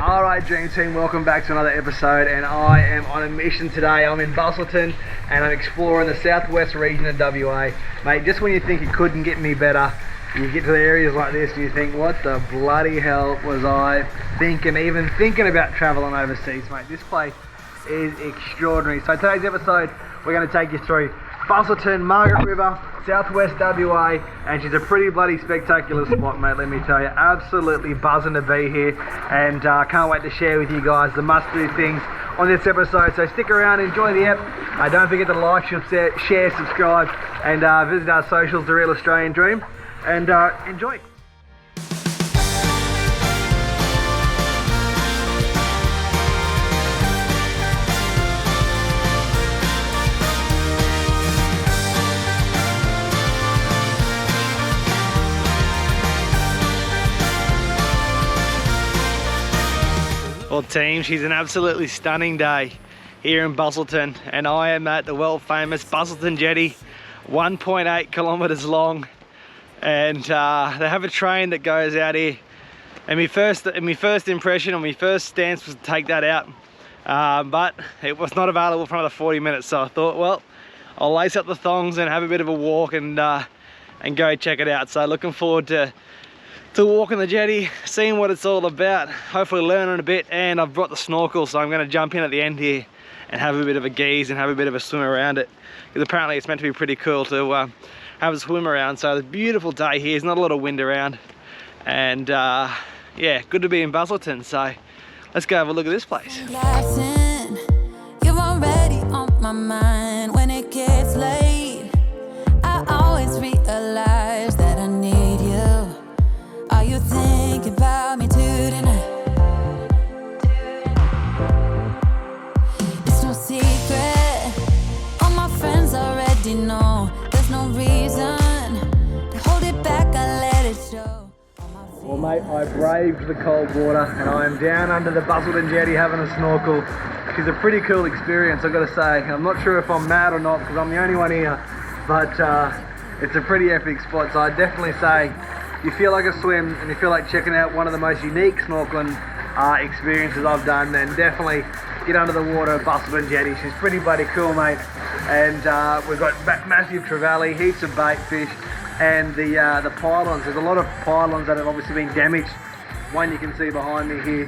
Alright Dream Team, welcome back to another episode, and I am on a mission today. I'm in Busselton and I'm exploring the southwest region of WA. Mate, just when you think it couldn't get any better, you get to the areas like this and you think, what the bloody hell was I thinking, even thinking about travelling overseas, mate. This place is extraordinary. So today's episode, we're going to take you through Busselton, Margaret River, southwest WA, and she's a pretty bloody spectacular spot, mate, let me tell you. Absolutely buzzing to be here, and can't wait to share with you guys the must-do things on this episode. So stick around, enjoy the app. Don't forget to like, share, subscribe, and visit our socials, The Real Australian Dream, and enjoy. Well team, she's an absolutely stunning day here in Busselton, and I am at the world famous Busselton jetty, 1.8 kilometers long, and they have a train that goes out here, and my first impression, or my first stance was to take that out, but it was not available for another 40 minutes, so I thought, well, I'll lace up the thongs and have a bit of a walk and go check it out. So looking forward to walking the jetty, seeing what it's all about, hopefully learning a bit. And I've brought the snorkel, so I'm going to jump in at the end here and have a bit of a gaze and have a bit of a swim around it, because apparently it's meant to be pretty cool to have a swim around. So it's a beautiful day here, there's not a lot of wind around, and yeah, good to be in Busselton. So let's go have a look at this place. You're already on my mind when it gets late. I always realize that I need you. Are you thinking about me tonight? It's no secret, all my friends already know. There's no reason to hold it back, I let it show. Well mate, I braved the cold water and I am down under the Busselton jetty having a snorkel, which is a pretty cool experience, I've got to say. I'm not sure if I'm mad or not because I'm the only one here, but it's a pretty epic spot. So I'd definitely say, you feel like a swim and you feel like checking out one of the most unique snorkeling experiences I've done, then definitely get under the water at Busselton jetty. She's pretty bloody cool, mate. And we've got massive trevally, heaps of bait fish, and the pylons. There's a lot of pylons that have obviously been damaged. One you can see behind me here,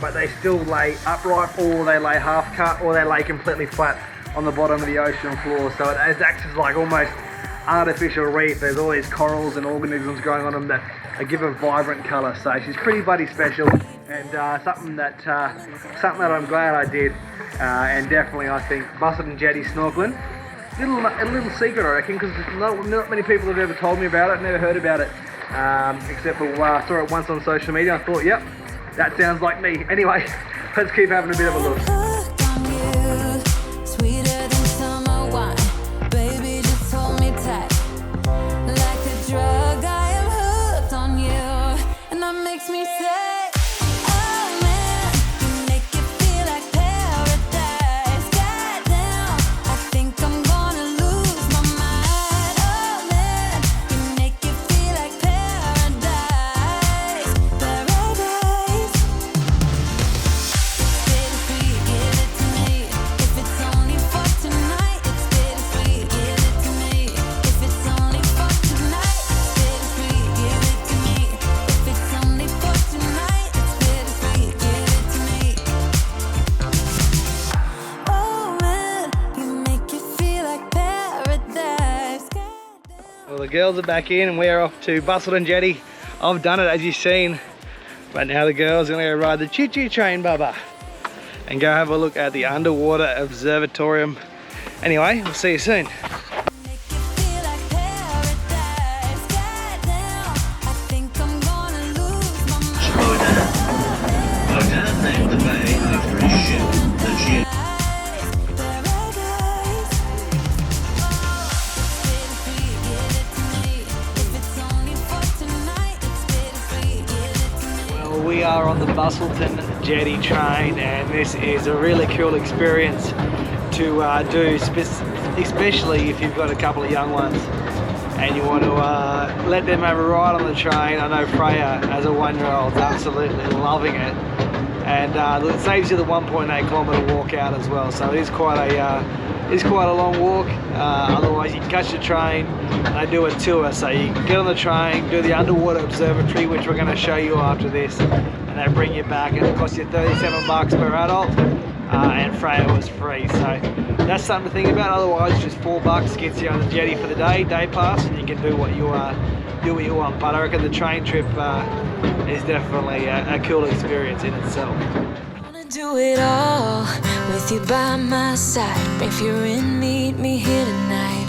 but they still lay upright, or they lay half cut, or they lay completely flat on the bottom of the ocean floor. So it acts as like almost artificial reef. There's all these corals and organisms growing on them that give a vibrant colour. So she's pretty bloody special, and something that I'm glad I did, and definitely I think Busselton jetty snorkeling, a little secret I reckon, because not many people have ever told me about it, never heard about it, except for I saw it once on social media. I thought, yep, that sounds like me. Anyway, let's keep having a bit of a look. Well, the girls are back in and we're off to Busselton jetty. I've done it, as you've seen, but now the girls are going to go ride the choo-choo train, Bubba, and go have a look at the underwater observatorium. Anyway, we'll see you soon. We are on the Busselton jetty train, and this is a really cool experience to do, especially if you've got a couple of young ones and you want to let them have a ride on the train. I know Freya, as a 1-year-old, is absolutely loving it, and it saves you the 1.8 kilometre walk out as well. So it is quite a long walk. Otherwise, you can catch the train. And they do a tour, so you can get on the train, do the underwater observatory, which we're going to show you after this, and they bring you back, and it costs you 37 bucks per adult, and Freya was free. So that's something to think about. Otherwise, just 4 bucks gets you on the jetty for the day pass, and you can do what you want. But I reckon the train trip is definitely a cool experience in itself. Do it all with you by my side. If you're in, meet me here tonight.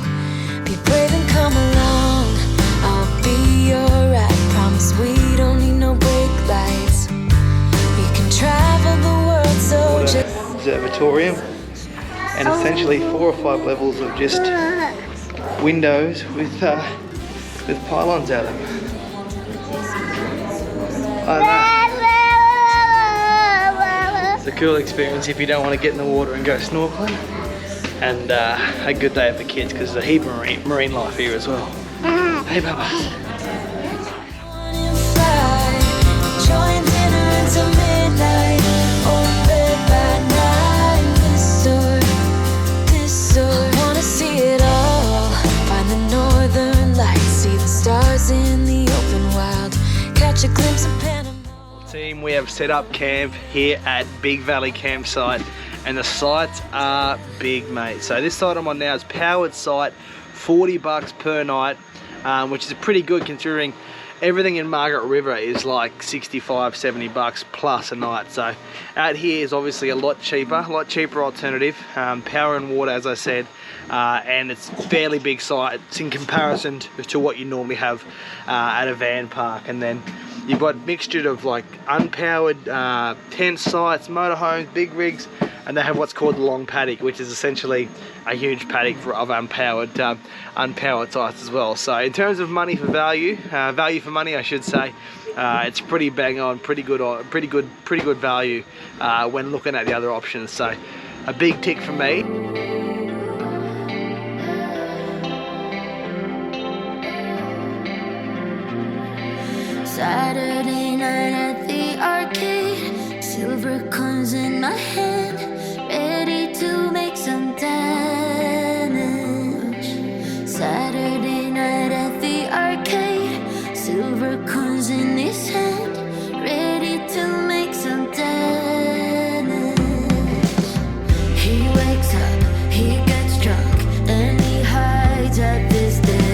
Be brave and come along, I'll be your ride. Promise we don't need no brake lights. We can travel the world, so just observatorium, and essentially 4 or 5 levels of just windows with pylons out of them. It's a cool experience if you don't want to get in the water and go snorkeling, and a good day for kids because there's a heap of marine life here as well. Hey, Bubba. In the open wild, catch a glimpse of Panama. Team, we have set up camp here at Big Valley Campsite, and the sites are big, mate. So this site I'm on now is powered site, 40 bucks per night, which is pretty good considering everything in Margaret River is like 65, 70 bucks plus a night. So out here is obviously a lot cheaper alternative. Power and water, as I said, and it's fairly big sites in comparison to what you normally have at a van park. And then you've got mixture of like unpowered tent sites, motorhomes, big rigs, and they have what's called the long paddock, which is essentially a huge paddock of unpowered sites as well. So in terms of money for value, value for money I should say, it's pretty bang on, pretty good value when looking at the other options. So a big tick for me. Saturday night at the arcade, silver coins in my hand, ready to make some damage. Saturday night at the arcade, silver coins in his hand, ready to make some damage. He wakes up, he gets drunk, and he hides at this day.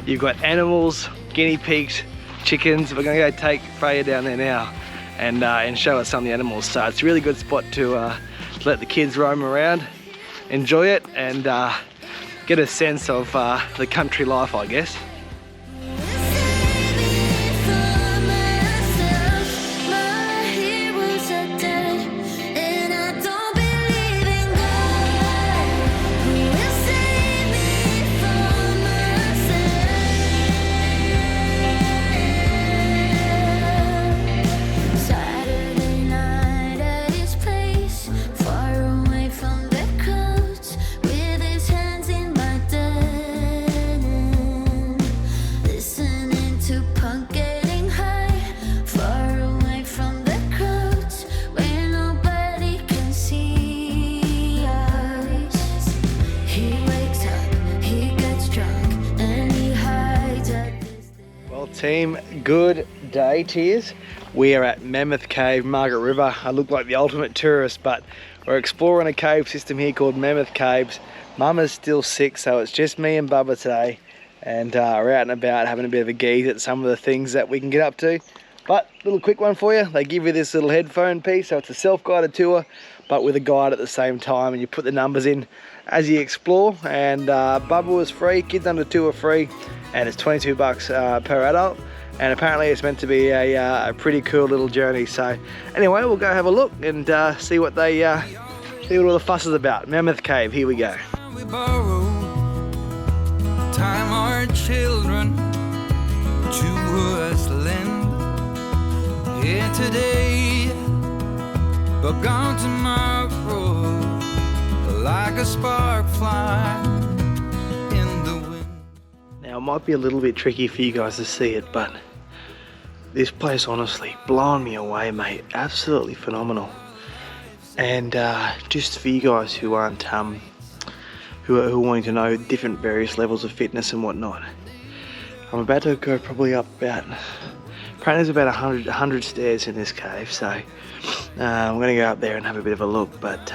You've got animals, guinea pigs, chickens. We're gonna go take Freya down there now and show us some of the animals. So it's a really good spot to let the kids roam around, enjoy it, and get a sense of the country life, I guess. Team, good day to you. We are at Mammoth Cave, Margaret River. I look like the ultimate tourist, but we're exploring a cave system here called Mammoth Caves. Mum is still sick, so it's just me and Bubba today, and we're out and about having a bit of a geeze at some of the things that we can get up to. But little quick one for you, they give you this little headphone piece, so it's a self-guided tour but with a guide at the same time, and you put the numbers in as you explore. And Bubba was free, kids under 2 are free, and it's 22 bucks per adult, and apparently it's meant to be a pretty cool little journey. So anyway, we'll go have a look and see what all the fuss is about. Mammoth Cave, here we go. We borrow time our children to us lend here today, but gone tomorrow, like a spark fly in the wind. Now Now it might be a little bit tricky for you guys to see it, but this place honestly blowing me away, mate. Absolutely phenomenal. And just for you guys who aren't who are wanting to know different various levels of fitness and whatnot, I'm about to go probably up about, apparently there's about 100 stairs in this cave, so I'm going to go up there and have a bit of a look. But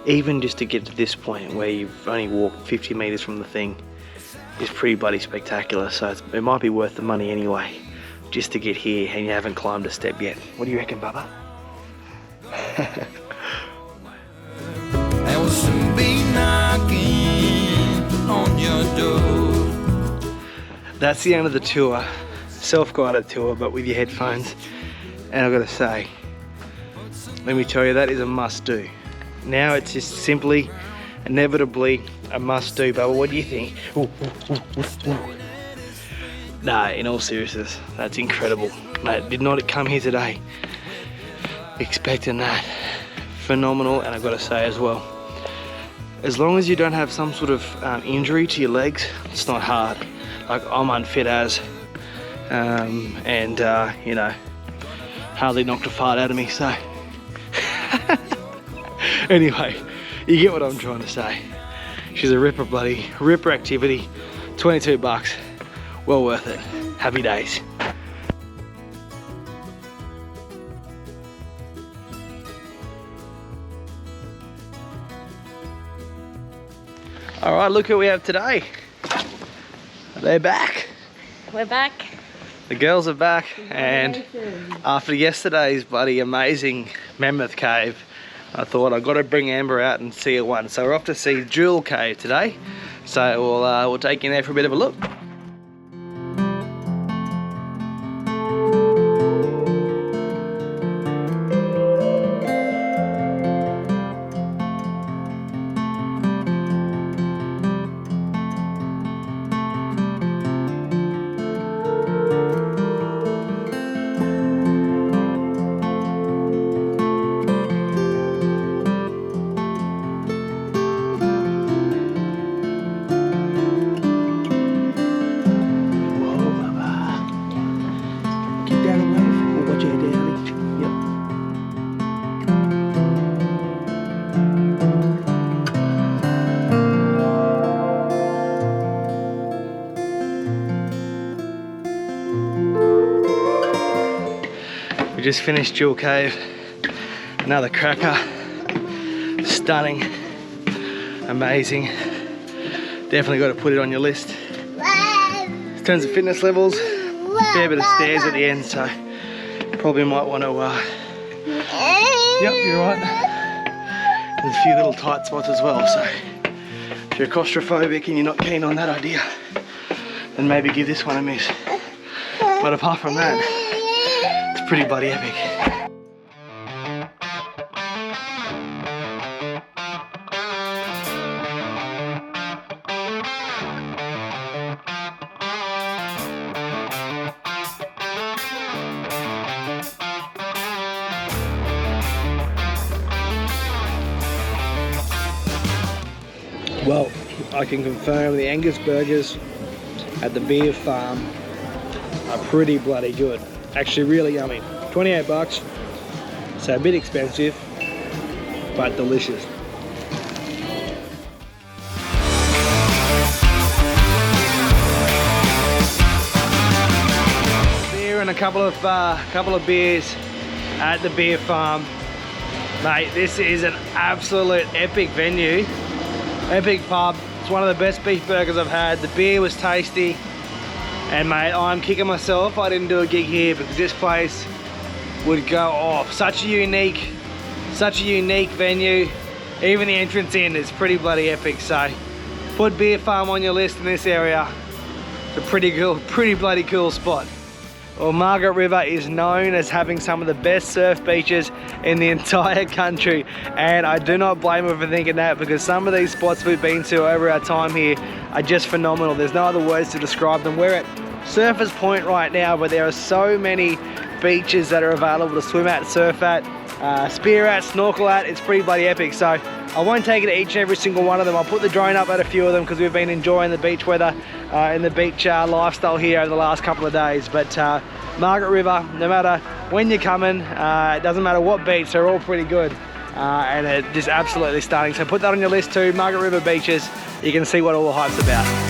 even just to get to this point where you've only walked 50 meters from the thing is pretty bloody spectacular, so it might be worth the money anyway just to get here, and you haven't climbed a step yet. What do you reckon, Bubba? I will soon be knocking on your door. That's the end of the tour. Self-guided tour, but with your headphones. And I've got to say, let me tell you, that is a must-do. Now it's just simply, inevitably, a must-do. Bubba, what do you think? Ooh, ooh, ooh, ooh. Nah, in all seriousness, that's incredible. Mate, did not come here today expecting that. Phenomenal. And I've got to say as well, as long as you don't have some sort of injury to your legs, it's not hard. Like, I'm unfit as, you know, hardly knocked a fart out of me, so. Anyway, you get what I'm trying to say. She's a ripper activity, 22 bucks, well worth it. Happy days. All right, look who we have today. They're back. We're back. The girls are back, and after yesterday's bloody amazing mammoth cave, I thought I got to bring Amber out and see her one. So we're off to see Jewel Cave today. So we'll take you in there for a bit of a look. Just finished Jewel Cave, another cracker, stunning, amazing, definitely got to put it on your list. In terms of fitness levels, fair bit of stairs at the end, so probably might want to, yep, you're right, there's a few little tight spots as well, so if you're claustrophobic and you're not keen on that idea, then maybe give this one a miss. But apart from that, pretty bloody epic. Well, I can confirm the Angus burgers at the Beer Farm are pretty bloody good. Actually really yummy. 28 bucks, so a bit expensive, but delicious. Beer and a couple of beers at the Beer Farm. Mate, this is an absolute epic venue, epic pub. It's one of the best beef burgers I've had. The beer was tasty. And mate, I'm kicking myself I didn't do a gig here, because this place would go off. Such a unique venue. Even the entrance in is pretty bloody epic. So put Beer Farm on your list in this area. It's a pretty bloody cool spot. Well, Margaret River is known as having some of the best surf beaches in the entire country, and I do not blame her for thinking that, because some of these spots we've been to over our time here are just phenomenal. There's no other words to describe them. We're at Surfers Point right now, but there are so many beaches that are available to swim at, surf at, spear at, snorkel at. It's pretty bloody epic. So I won't take it to each and every single one of them. I'll put the drone up at a few of them because we've been enjoying the beach weather and the beach lifestyle here over the last couple of days. But Margaret River, no matter when you're coming, it doesn't matter what beach, they're all pretty good. And it's just absolutely stunning. So put that on your list too, Margaret River beaches. You can see what all the hype's about.